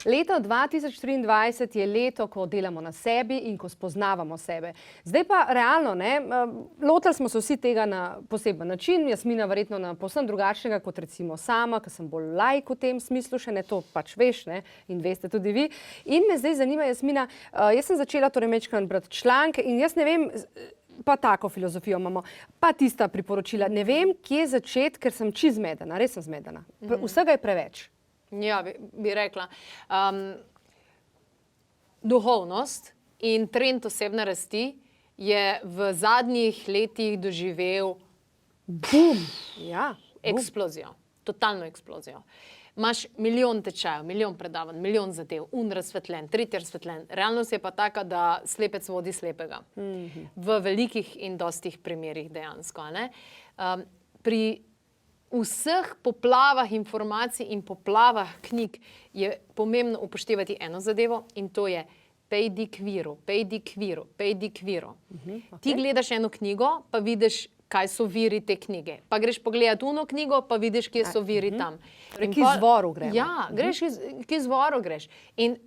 Leto 2023 je leto, ko delamo na sebi in ko spoznavamo sebe. Zdaj pa realno, lotili smo se vsi tega na poseben način, Jasmina verjetno na povsem drugačnega kot recimo sama, ker sem bolj laik v tem smislu, še ne to pač veš, in veste tudi vi. In me zdaj zanima, Jasmina, jaz sem začela torej majčkeno brati članke in jaz ne vem, pa tako filozofijo imamo, pa tista priporočila. Ne vem, kje začeti, ker sem čisto zmedena, res sem zmedena. Vsega je preveč. Ja, bi rekla. Duhovnost in trend osebne rasti je v zadnjih letih doživel eksplozijo, totalno eksplozijo. Imaš milijon tečajev, milijon predavanj, milijon zadev, razsvetljen, tretji razsvetljen. Realnost je pa taka, da slepec vodi slepega. V velikih in dostih primerih dejansko. Pri vseh poplavah informacij in poplavah knjig je pomembno upoštevati eno zadevo in to je pejdi k viru, pejdi k viru, pejdi k viru. Ti gledaš eno knjigo, pa vidiš, kaj so viri te knjige. Pa greš pogledati uno knjigo, pa vidiš, kje so viri tam. K izvoru gremo. Ja, greš k izvoru greš. In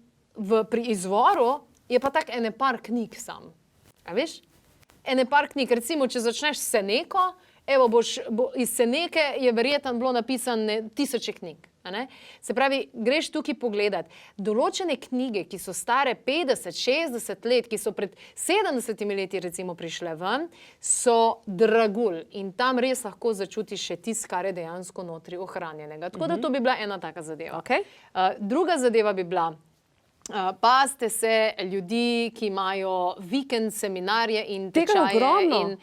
pri izvoru je pa tak ene par knjig sam. A veš? Ene par knjig. Recimo, če začneš s Seneko, evo, iz Seneke je verjetno bilo napisane 1000 knjig. Se pravi, greš tukaj pogledat. Določene knjige, ki so stare 50, 60 let, ki so pred 70 leti recimo prišle ven, so dragulj in tam res lahko začutiš še tisto, kar je dejansko notri ohranjenega. Tako da to bi bila ena taka zadeva. Druga zadeva bi bila, pazite se ljudi, ki imajo vikend seminarje in tečaje. Tega je ogromno.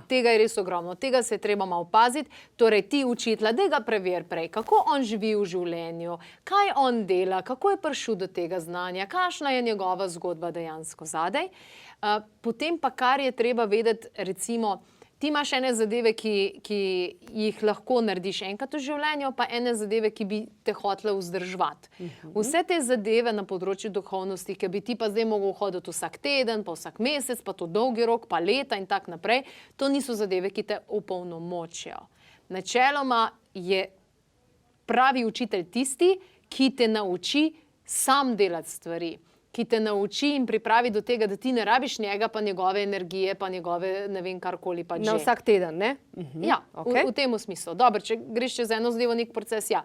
Tega je res ogromno. Tega se je treba malo paziti. Torej ti učitelja, da ga preveri prej, kako on živi v življenju, kaj on dela, kako je prišel do tega znanja, kakšna je njegova zgodba dejansko zadaj. Potem pa kar je treba vedeti, recimo, ti imaš ene zadeve, ki jih lahko narediš enkrat v življenju, pa ene zadeve, ki bi te hotele vzdrževati. Vse te zadeve na področju duhovnosti, ki bi ti pa zdaj mogel hoditi vsak teden, pa vsak mesec, pa to dolgi rok, pa leta in tak naprej, to niso zadeve, ki te opolnomočijo. Načeloma je pravi učitelj tisti, ki te nauči sam delati stvari, ki te nauči in pripravi do tega, da ti ne rabiš njega, pa njegove energije, pa njegove ne vem karkoli pa že. Na vsak teden, ne? Ja, v tem smislu. Dobro, če greš čez eno zadevo, nek proces, ja.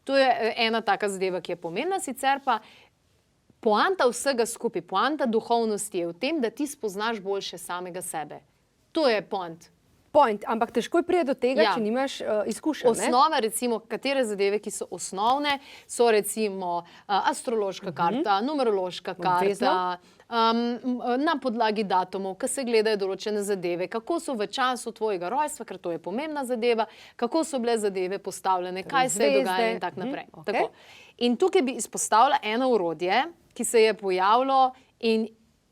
To je ena taka zadeva, ki je pomembna, sicer pa poanta vsega skupaj, poanta duhovnosti je v tem, da ti spoznaš boljše samega sebe. To je point. Ampak težko je priti do tega, če nimaš izkušenj. Osnova, recimo, katere zadeve, ki so osnovne, so recimo astrološka karta, numerološka karta, na podlagi datumov, ko se gledajo določene zadeve, kako so v času tvojega rojstva, ker to je pomembna zadeva, kako so bile zadeve postavljene, kaj se je dogajalo in tako naprej. In tukaj bi izpostavila eno orodje, ki se je pojavilo in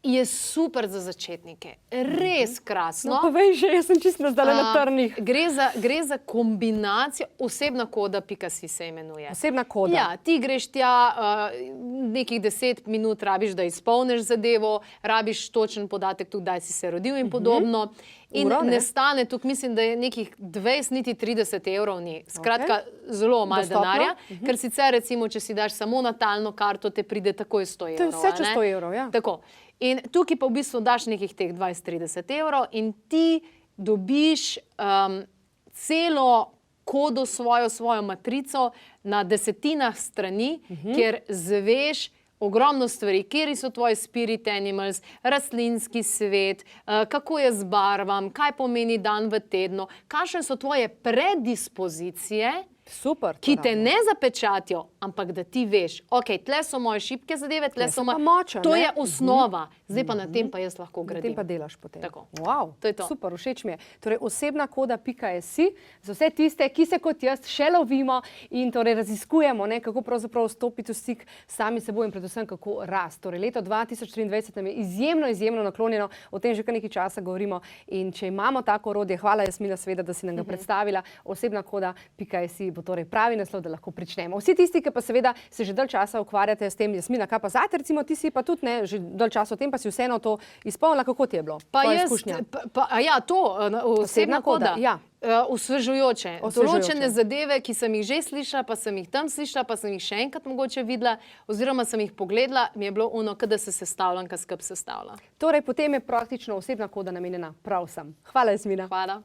je super za začetnike. Res krasno. No, povej že, jaz sem čisto zdaj na trnih. Gre za kombinacijo, osebna koda.si se imenuje. Osebna koda. Ja, ti greš tja, nekih 10 minut rabiš, da izpolniš zadevo, rabiš točen podatek, tudi kdaj si se rodil in podobno. In ne stane tukaj, mislim, da je nekih 20, niti 30 evrov ni. Skratka, zelo malo denarja, ker sicer recimo, če si daš samo natalno karto, te pride takoj 100 evrov. To je vse čez 100 evrov, ja. Tako. In tukaj pa v bistvu daš nekih teh 20-30 evrov in ti dobiš celo kodo svojo matrico na desetinah strani, kjer zveš ogromno stvari, kjeri so tvoji spirit animals, rastlinski svet, kako je z barvam, kaj pomeni dan v tednu, kakšne so tvoje predispozicije, Super, ki te ne zapečatijo, ampak da ti veš, ok, tle so moje šibke zadeve, tle so moje... To je osnova. Zdaj pa na tem pa jaz lahko gradim. Na tem pa delaš potem. Tako. Wow, to je to. Super, všeč mi je. Torej, osebna koda.si za vse tiste, ki se kot jaz še lovimo in torej raziskujemo, kako pravzaprav stopiti v stik sami seboj in predvsem kako rast. Torej, leto 2023 nam je izjemno naklonjeno, o tem že kar nekaj časa govorimo in če imamo tako orodje, hvala Jasmina seveda, da si nam ga predstavila, osebna koda.si bo torej pravi naslov, da lahko pričnemo. Vsi tisti, ki pa seveda se že dalj časa ukvarjate s tem, Jasmina, kaj pa zate, recimo ti si pa tudi že dalj časa o tem, pa si vseeno to izpolnila, kako ti je bilo? Ja, to, osebna koda. Ja. Osvežujoče. Določene zadeve, ki sem jih že slišala, pa sem jih tam slišala, pa sem jih še enkrat mogoče videla, oziroma sem jih pogledala, mi je bilo ono, kada se sestavljam, kaj skrb sestavlja. Torej, potem je praktično osebna koda namenjena prav vsem. Hvala, Jasmina. Hvala.